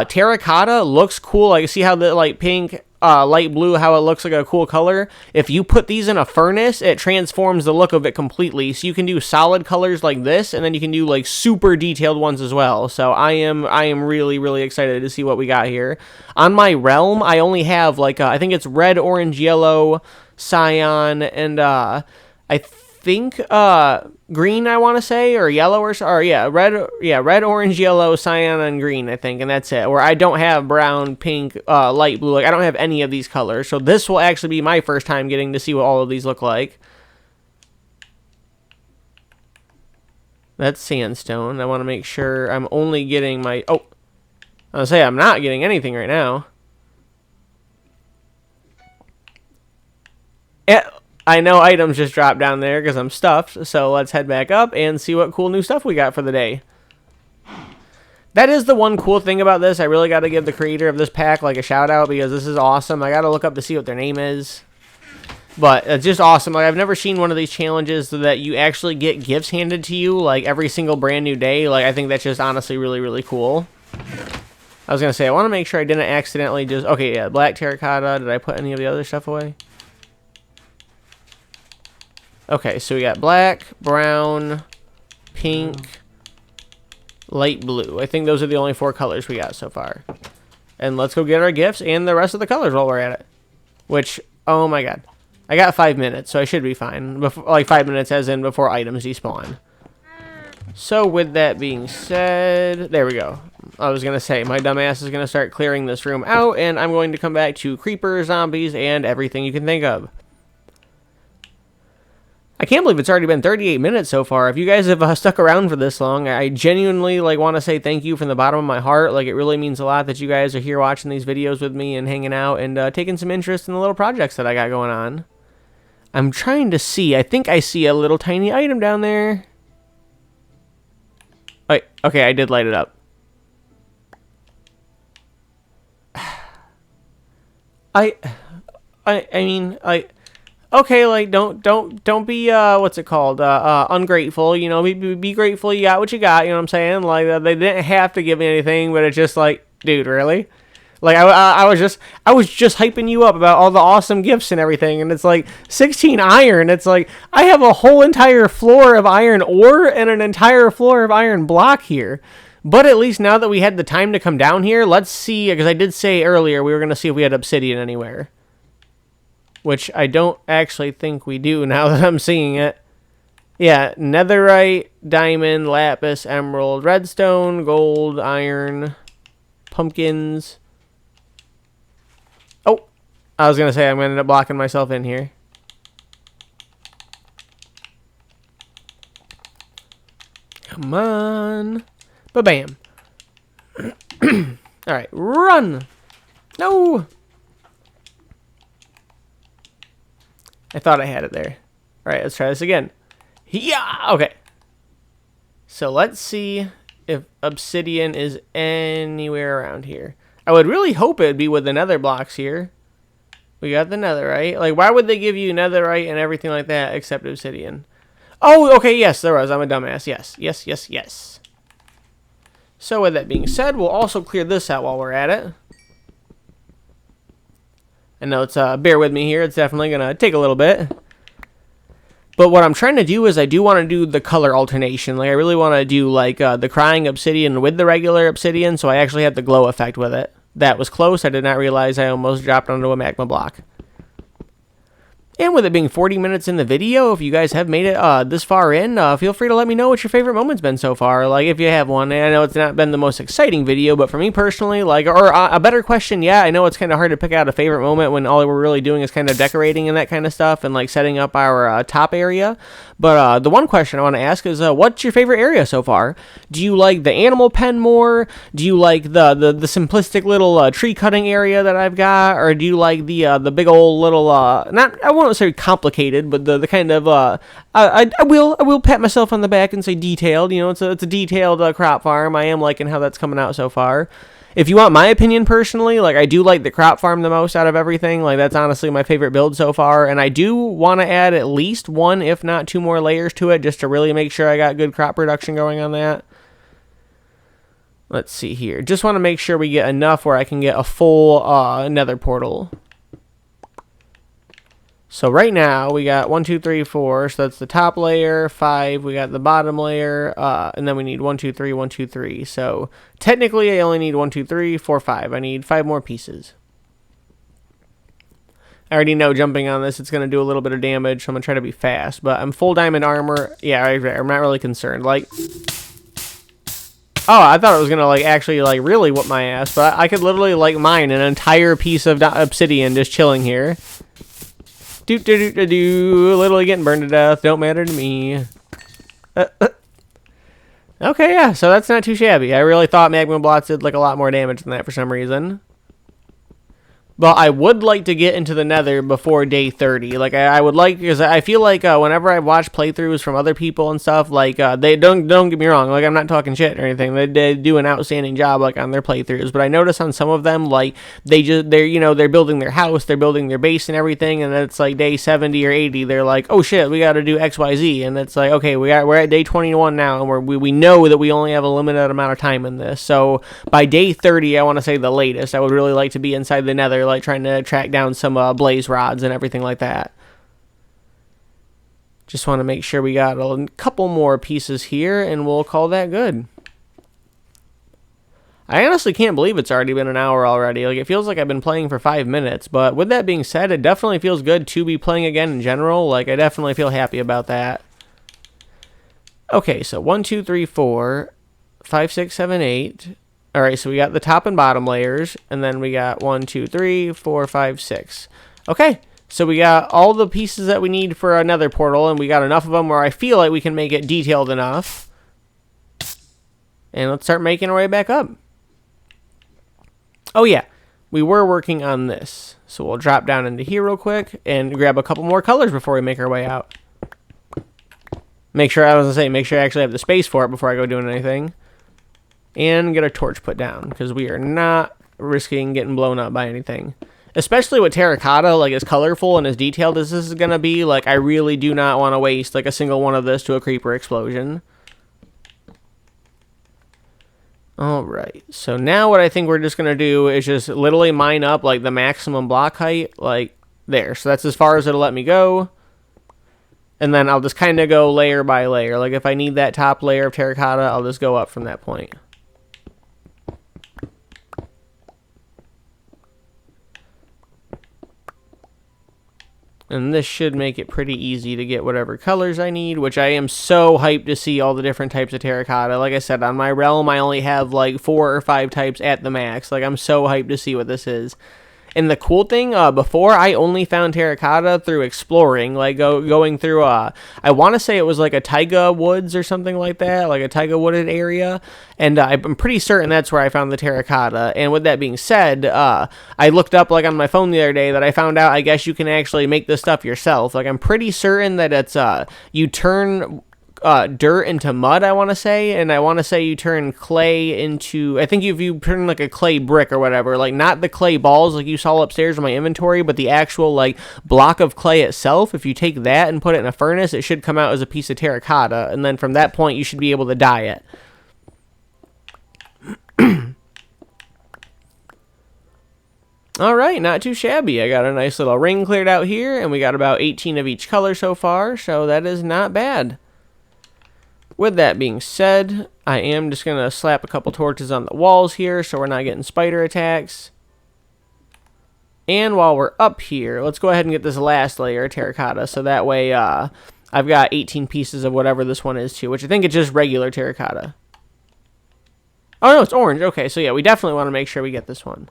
Terracotta looks cool. Like, see how the, like, pink, light blue, how it looks like a cool color? If you put these in a furnace, it transforms the look of it completely. So you can do solid colors like this, and then you can do, like, super detailed ones as well. So I am really, really excited to see what we got here. On my realm, I only have, like, I think it's red, orange, yellow, cyan, and I think green, I want to say, or yellow, or yeah, red, orange, yellow, cyan, and green, I think, and that's it. Where I don't have brown, pink, light blue, like I don't have any of these colors. So this will actually be my first time getting to see what all of these look like. That's sandstone. I want to make sure I'm only getting my, oh, I was gonna say I'm not getting anything right now. I know items just dropped down there because I'm stuffed, so let's head back up and see what cool new stuff we got for the day. That is the one cool thing about this. I really got to give the creator of this pack, like, a shout out because this is awesome. I got to look up to see what their name is. But it's just awesome. Like, I've never seen one of these challenges that you actually get gifts handed to you, like, every single brand new day. Like, I think that's just honestly really, really cool. I was going to say, I want to make sure I didn't accidentally just... Okay, yeah, black terracotta. Did I put any of the other stuff away? Okay, so we got black, brown, pink, light blue. I think those are the only 4 colors we got so far. And let's go get our gifts and the rest of the colors while we're at it. Which, oh my god. I got 5 minutes, so I should be fine. Before, like 5 minutes as in before items despawn. So with that being said, there we go. I was going to say, my dumbass is going to start clearing this room out, and I'm going to come back to creepers, zombies, and everything you can think of. I can't believe it's already been 38 minutes so far. If you guys have stuck around for this long, I genuinely, like, want to say thank you from the bottom of my heart. Like, it really means a lot that you guys are here watching these videos with me and hanging out and taking some interest in the little projects that I got going on. I'm trying to see. I think I see a little tiny item down there. Wait, okay, I did light it up. I mean, okay, like, don't be, what's it called, ungrateful, you know, be grateful you got what you got, you know what I'm saying? Like, they didn't have to give me anything, but it's just like, dude, really? Like, I was just hyping you up about all the awesome gifts and everything, and it's like, 16 iron, it's like, I have a whole entire floor of iron ore and an entire floor of iron block here. But at least now that we had the time to come down here, let's see, because I did say earlier we were going to see if we had obsidian anywhere. Which I don't actually think we do now that I'm seeing it. Yeah, netherite, diamond, lapis, emerald, redstone, gold, iron, pumpkins. Oh, I was going to say I'm going to end up blocking myself in here. Come on. Ba-bam. Alright, run! No! I thought I had it there. Alright, let's try this again. Yeah! Okay. So let's see if obsidian is anywhere around here. I would really hope it'd be with the nether blocks here. We got the netherite. Like, why would they give you netherite and everything like that except obsidian? Oh, okay, yes, there was. I'm a dumbass. Yes, yes, yes, yes. So with that being said, we'll also clear this out while we're at it. I know it's, bear with me here. It's definitely going to take a little bit. But what I'm trying to do is I do want to do the color alternation. Like, I really want to do, like, the crying obsidian with the regular obsidian, so I actually have the glow effect with it. That was close. I did not realize I almost dropped onto a magma block. And with it being 40 minutes in the video, if you guys have made it this far in, feel free to let me know what your favorite moment's been so far. Like, if you have one. And I know it's not been the most exciting video, but for me personally, like, or a better question, yeah, I know it's kind of hard to pick out a favorite moment when all we're really doing is kind of decorating and that kind of stuff and, like, setting up our top area. But the one question I want to ask is, what's your favorite area so far? Do you like the animal pen more? Do you like the simplistic little tree cutting area that I've got? Or do you like the big old little, I won't say complicated, but the kind of, I will pat myself on the back and say detailed. You know, it's a detailed crop farm. I am liking how that's coming out so far. If you want my opinion personally, like, I do like the crop farm the most out of everything. Like, that's honestly my favorite build so far. And I do want to add at least one, if not two more layers to it, just to really make sure I got good crop production going on that. Let's see here. Just want to make sure we get enough where I can get a full nether portal. So right now we got 1, 2, 3, 4. So that's the top layer. 5. We got the bottom layer, and then we need 1, 2, 3, 1, 2, 3. So technically, I only need 1, 2, 3, 4, 5. I need 5 more pieces. I already know jumping on this, it's going to do a little bit of damage. So I'm going to try to be fast. But I'm full diamond armor. Yeah, I'm not really concerned. Like, oh, I thought it was going to, like, actually, like, really whoop my ass. But I could literally, like, mine an entire piece of obsidian just chilling here. Literally getting burned to death. Don't matter to me. Okay, yeah, so that's not too shabby. I really thought magma blocks did, like, a lot more damage than that for some reason. But I would like to get into the nether before day 30. Like, I would like, because I feel like whenever I watch playthroughs from other people and stuff, like, they don't get me wrong, like, I'm not talking shit or anything. They do an outstanding job, like, on their playthroughs. But I notice on some of them, like, they're building their house, they're building their base and everything, and it's like day 70 or 80, they're like, oh shit, we got to do XYZ, and it's like, okay, we're at day 21 now, and we know that we only have a limited amount of time in this. So by day 30, I want to say the latest, I would really like to be inside the nether, like, trying to track down some blaze rods and everything like that. Just want to make sure we got a couple more pieces here, and we'll call that good. I honestly can't believe it's already been an hour already. Like, it feels like I've been playing for 5 minutes, but with that being said, it definitely feels good to be playing again in general. Like, I definitely feel happy about that. Okay, so 1, 2, 3, 4, 5, 6, 7, 8. All right, so we got the top and bottom layers, and then we got 1, 2, 3, 4, 5, 6. Okay, so we got all the pieces that we need for another portal, and we got enough of them where I feel like we can make it detailed enough. And let's start making our way back up. Oh yeah, we were working on this. So we'll drop down into here real quick and grab a couple more colors before we make our way out. Make sure I actually have the space for it before I go doing anything. And get a torch put down, because we are not risking getting blown up by anything. Especially with terracotta, like, as colorful and as detailed as this is going to be, like, I really do not want to waste, like, a single one of this to a creeper explosion. Alright, so now what I think we're just going to do is just literally mine up, like, the maximum block height, like, there. So that's as far as it'll let me go. And then I'll just kind of go layer by layer. Like, if I need that top layer of terracotta, I'll just go up from that point. And this should make it pretty easy to get whatever colors I need, which I am so hyped to see all the different types of terracotta. Like I said, on my realm, I only have like 4 or 5 types at the max. Like, I'm so hyped to see what this is. And the cool thing, before I only found terracotta through exploring, like going through, I want to say it was like a taiga woods or something like that, like a taiga wooded area. And I'm pretty certain that's where I found the terracotta. And with that being said, I looked up like on my phone the other day that I found out I guess you can actually make this stuff yourself. Like, I'm pretty certain that it's, you turn dirt into mud, I want to say, and I want to say you turn clay into, I think if you turn like a clay brick or whatever, like not the clay balls like you saw upstairs in my inventory, but the actual like block of clay itself, if you take that and put it in a furnace, it should come out as a piece of terracotta, and then from that point you should be able to dye it. Alright, not too shabby. I got a nice little ring cleared out here, and we got about 18 of each color so far, so that is not bad. With that being said, I am just going to slap a couple torches on the walls here so we're not getting spider attacks. And while we're up here, let's go ahead and get this last layer of terracotta, so that way I've got 18 pieces of whatever this one is too, which I think it's just regular terracotta. Oh no, it's orange. Okay, so yeah, we definitely want to make sure we get this one.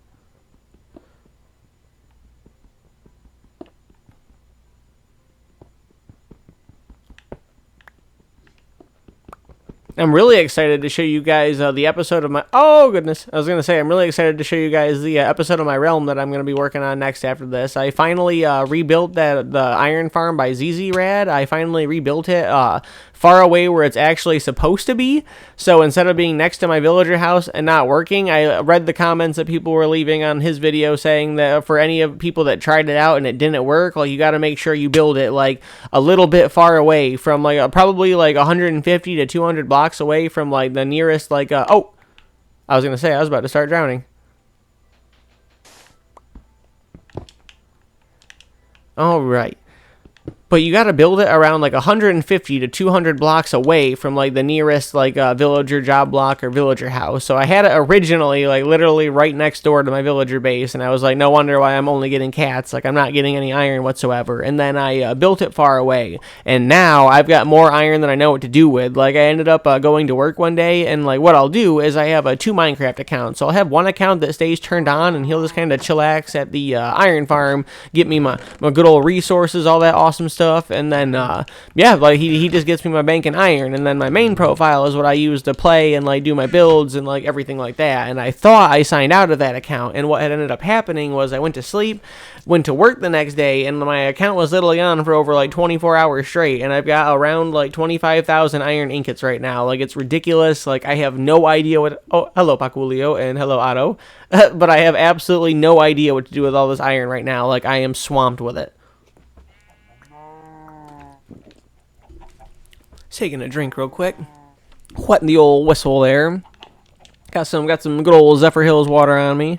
I'm really excited to show you guys the episode of my... Oh, goodness. I was going to say, I'm really excited to show you guys the episode of my realm that I'm going to be working on next after this. I finally rebuilt the iron farm by ZZ Rad. I finally rebuilt it far away where it's actually supposed to be. So instead of being next to my villager house and not working, I read the comments that people were leaving on his video saying that for any of people that tried it out and it didn't work, like, you got to make sure you build it like a little bit far away from like probably like 150 to 200 blocks away from like the nearest like oh, I was gonna say I was about to start drowning. All right. But you got to build it around like 150 to 200 blocks away from like the nearest like villager job block or villager house. So I had it originally like literally right next door to my villager base, and I was like, no wonder why I'm only getting cats. Like, I'm not getting any iron whatsoever. And then I built it far away, and now I've got more iron than I know what to do with. Like, I ended up going to work one day, and like what I'll do is I have 2 Minecraft accounts. So I'll have one account that stays turned on, and he'll just kind of chillax at the iron farm, get me my good old resources, all that awesome stuff, and then yeah, like he just gets me my bank and iron, and then my main profile is what I use to play and like do my builds and like everything like that. And I thought I signed out of that account, and what had ended up happening was I went to sleep, went to work the next day, and my account was literally on for over like 24 hours straight, and I've got around like 25,000 iron ingots right now. Like, it's ridiculous. Like, I have no idea what... Oh, hello Paculio, and hello Otto. But I have absolutely no idea what to do with all this iron right now. Like, I am swamped with it. Taking a drink real quick. Wetting the old whistle there. Got some good old Zephyr Hills water on me.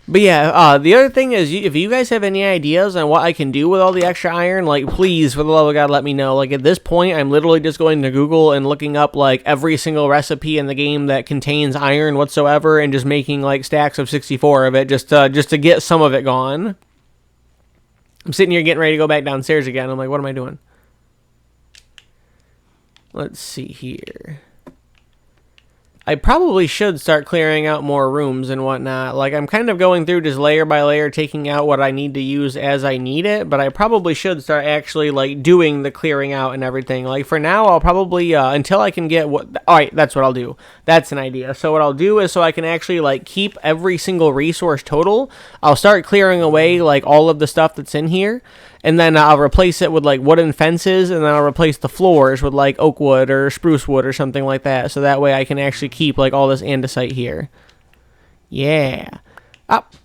But yeah, the other thing is, if you guys have any ideas on what I can do with all the extra iron, like, please, for the love of God, let me know. Like, at this point, I'm literally just going to Google and looking up, like, every single recipe in the game that contains iron whatsoever, and just making, like, stacks of 64 of it, just to get some of it gone. I'm sitting here getting ready to go back downstairs again. I'm like, what am I doing? Let's see here. I probably should start clearing out more rooms and whatnot. Like, I'm kind of going through just layer by layer, taking out what I need to use as I need it, but I probably should start actually, like, doing the clearing out and everything. Like, for now, I'll probably, until I can get what... Alright, that's what I'll do. That's an idea. So what I'll do is, so I can actually, like, keep every single resource total, I'll start clearing away, like, all of the stuff that's in here, and then I'll replace it with, like, wooden fences, and then I'll replace the floors with, like, oak wood or spruce wood or something like that, so that way I can actually keep, like, all this andesite here. Yeah. Up.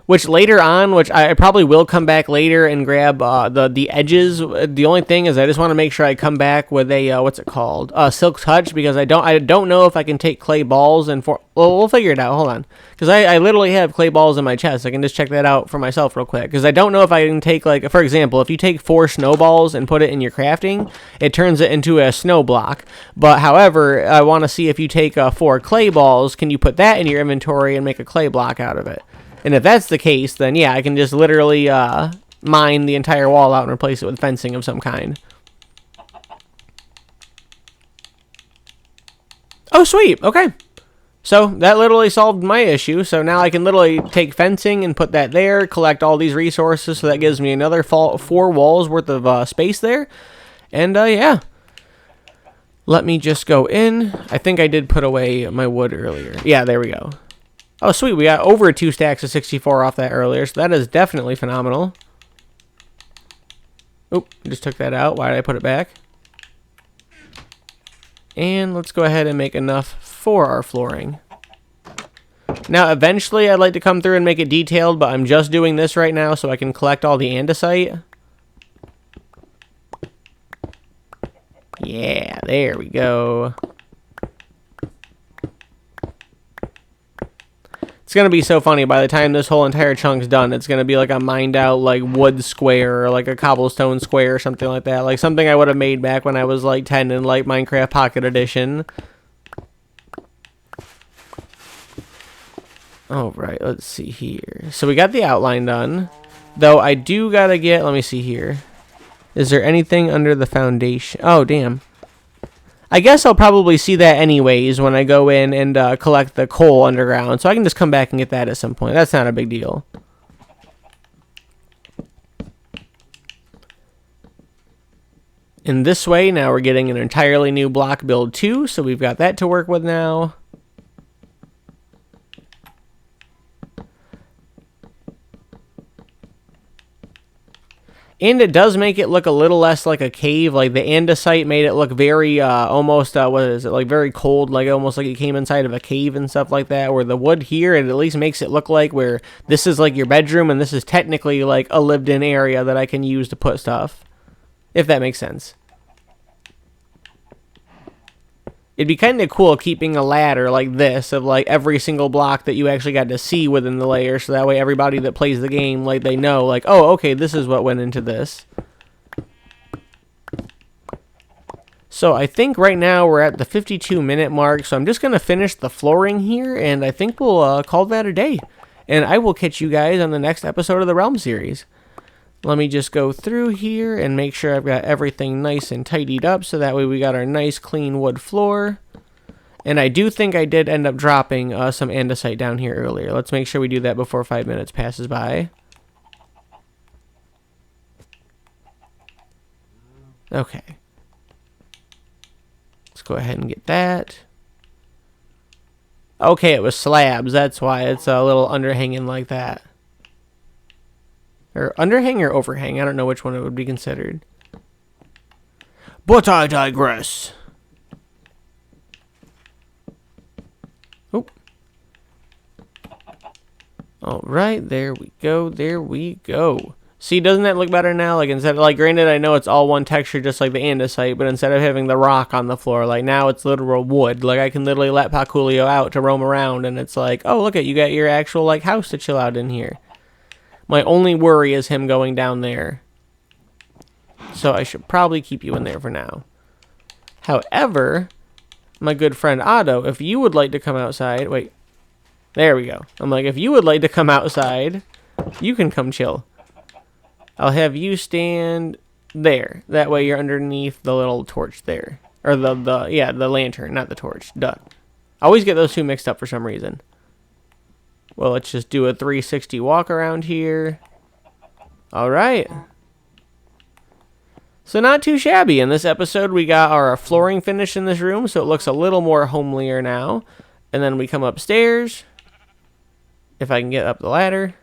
Which later on, which I probably will come back later and grab the edges. The only thing is I just want to make sure I come back with a, what's it called? Silk Touch, because I don't know if I can take clay balls and well, we'll figure it out. Hold on. Because I literally have clay balls in my chest. I can just check that out for myself real quick. Because I don't know if I can take, like, for example, if you take 4 snowballs and put it in your crafting, it turns it into a snow block. But, however, I want to see if you take 4 clay balls, can you put that in your inventory and make a clay block out of it? And if that's the case, then yeah, I can just literally mine the entire wall out and replace it with fencing of some kind. Oh, sweet. Okay. So that literally solved my issue. So now I can literally take fencing and put that there, collect all these resources. So that gives me another 4 walls worth of space there. And yeah. Let me just go in. I think I did put away my wood earlier. Yeah, there we go. Oh, sweet. We got over 2 stacks of 64 off that earlier. So that is definitely phenomenal. Oop, just took that out. Why did I put it back? And let's go ahead and make enough for our flooring. Now, eventually, I'd like to come through and make it detailed, but I'm just doing this right now so I can collect all the andesite. Yeah, there we go. It's going to be so funny. By the time this whole entire chunk's done, it's going to be like a mined out like wood square or like a cobblestone square or something like that. Like something I would have made back when I was like 10 in like Minecraft Pocket Edition. All right, let's see here. So we got the outline done. Though I do got to get, let me see here. Is there anything under the foundation? Oh, damn. I guess I'll probably see that anyways when I go in and collect the coal underground. So I can just come back and get that at some point. That's not a big deal. In this way, now we're getting an entirely new block build too. So we've got that to work with now. And it does make it look a little less like a cave. Like the andesite made it look very, almost, what is it, like very cold, like almost like it came inside of a cave and stuff like that. Where the wood here, it at least makes it look like where this is like your bedroom and this is technically like a lived-in area that I can use to put stuff. If that makes sense. It'd be kind of cool keeping a ladder like this of like every single block that you actually got to see within the layer, so that way everybody that plays the game, like they know like, oh, okay, this is what went into this. So I think right now we're at the 52-minute mark, so I'm just going to finish the flooring here, and I think we'll call that a day. And I will catch you guys on the next episode of the Realm series. Let me just go through here and make sure I've got everything nice and tidied up, so that way we got our nice clean wood floor. And I do think I did end up dropping some andesite down here earlier. Let's make sure we do that before 5 minutes passes by. Okay. Let's go ahead and get that. Okay, it was slabs. That's why it's a little underhanging like that. Or underhang or overhang. I don't know which one it would be considered. But I digress. Oop. Alright, there we go. There we go. See, doesn't that look better now? Like, instead of, like, granted, I know it's all one texture just like the andesite, but instead of having the rock on the floor, like, now it's literal wood. Like, I can literally let Paculio out to roam around, and it's like, oh, look at, you got your actual, like, house to chill out in here. My only worry is him going down there. So I should probably keep you in there for now. However, my good friend Otto, if you would like to come outside... Wait. There we go. I'm like, if you would like to come outside, you can come chill. I'll have you stand there. That way you're underneath the little torch there. Or the lantern, not the torch. Duh. I always get those two mixed up for some reason. Well, let's just do a 360 walk around here. All right. So not too shabby. In this episode, we got our flooring finished in this room, so it looks a little more homelier now. And then we come upstairs. If I can get up the ladder.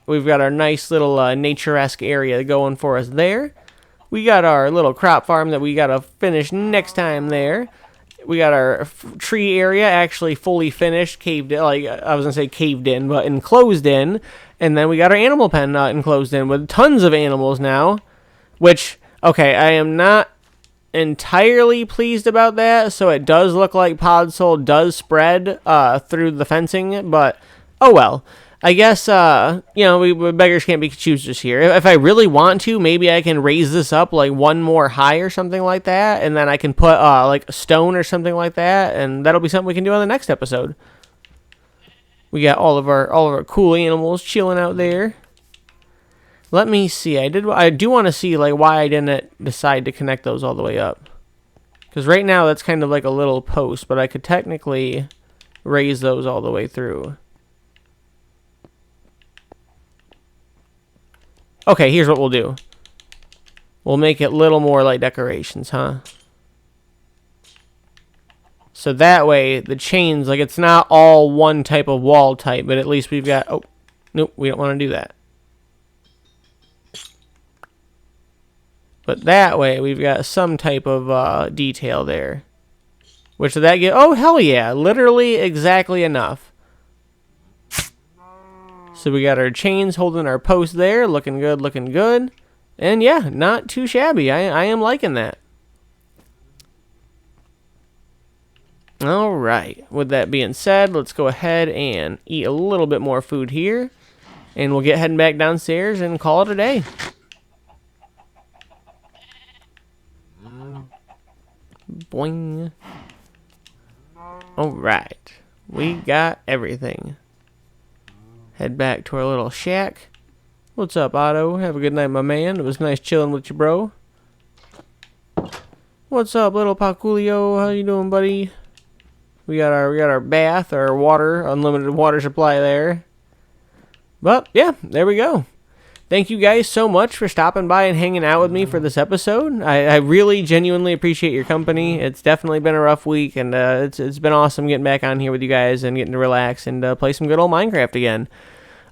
We've got our nice little nature-esque area going for us there. We got our little crop farm that we got to finish next time there. We got our tree area actually fully finished, caved in, like I was going to say caved in, but enclosed in. And then we got our animal pen enclosed in with tons of animals now. Which, okay, I am not entirely pleased about that. So it does look like Podsole does spread through the fencing, but oh well. I guess, you know, we beggars can't be choosers here. If I really want to, maybe I can raise this up, like, one more high or something like that, and then I can put, like, a stone or something like that, and that'll be something we can do on the next episode. We got all of our cool animals chilling out there. Let me see. I do want to see like why I didn't decide to connect those all the way up. Because right now that's kind of like a little post, but I could technically raise those all the way through. Okay, here's what we'll do. We'll make it a little more like decorations, huh? So that way the chains, like it's not all one type of wall type, but at least we've got, oh, nope, we don't want to do that. But that way, we've got some type of detail there. Which did that get? Oh, hell yeah. Literally exactly enough. So we got our chains holding our post there. Looking good, looking good. And yeah, not too shabby. I am liking that. Alright. With that being said, let's go ahead and eat a little bit more food here. And we'll get heading back downstairs and call it a day. Boing. Alright. We got everything. Head back to our little shack. What's up, Otto? Have a good night, my man. It was nice chilling with you, bro. What's up, little Paculio? How you doing, buddy? We got our bath, our water, unlimited water supply there. But yeah, there we go. Thank you guys so much for stopping by and hanging out with me for this episode. I really genuinely appreciate your company. It's definitely been a rough week, and it's been awesome getting back on here with you guys and getting to relax and play some good old Minecraft again.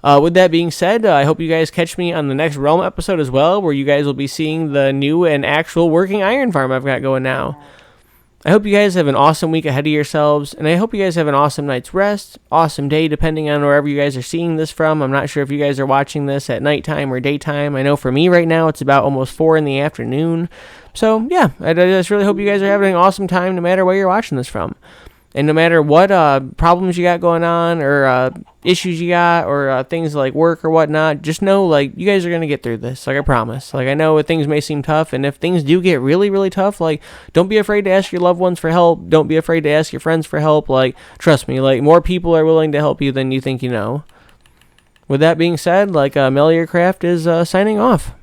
With that being said, I hope you guys catch me on the next Realm episode as well, where you guys will be seeing the new and actual working iron farm I've got going now. I hope you guys have an awesome week ahead of yourselves, and I hope you guys have an awesome night's rest, awesome day, depending on wherever you guys are seeing this from. I'm not sure if you guys are watching this at nighttime or daytime. I know for me right now, it's about almost 4 in the afternoon. So, yeah, I just really hope you guys are having an awesome time no matter where you're watching this from. And no matter what problems you got going on or issues you got or things like work or whatnot, just know, like, you guys are going to get through this, like I promise. Like, I know things may seem tough, and if things do get really, really tough, like, don't be afraid to ask your loved ones for help. Don't be afraid to ask your friends for help. Like, trust me, like, more people are willing to help you than you think you know. With that being said, like, MELIOR Craft is signing off.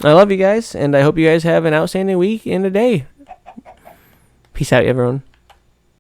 I love you guys, and I hope you guys have an outstanding week and a day. Peace out, everyone.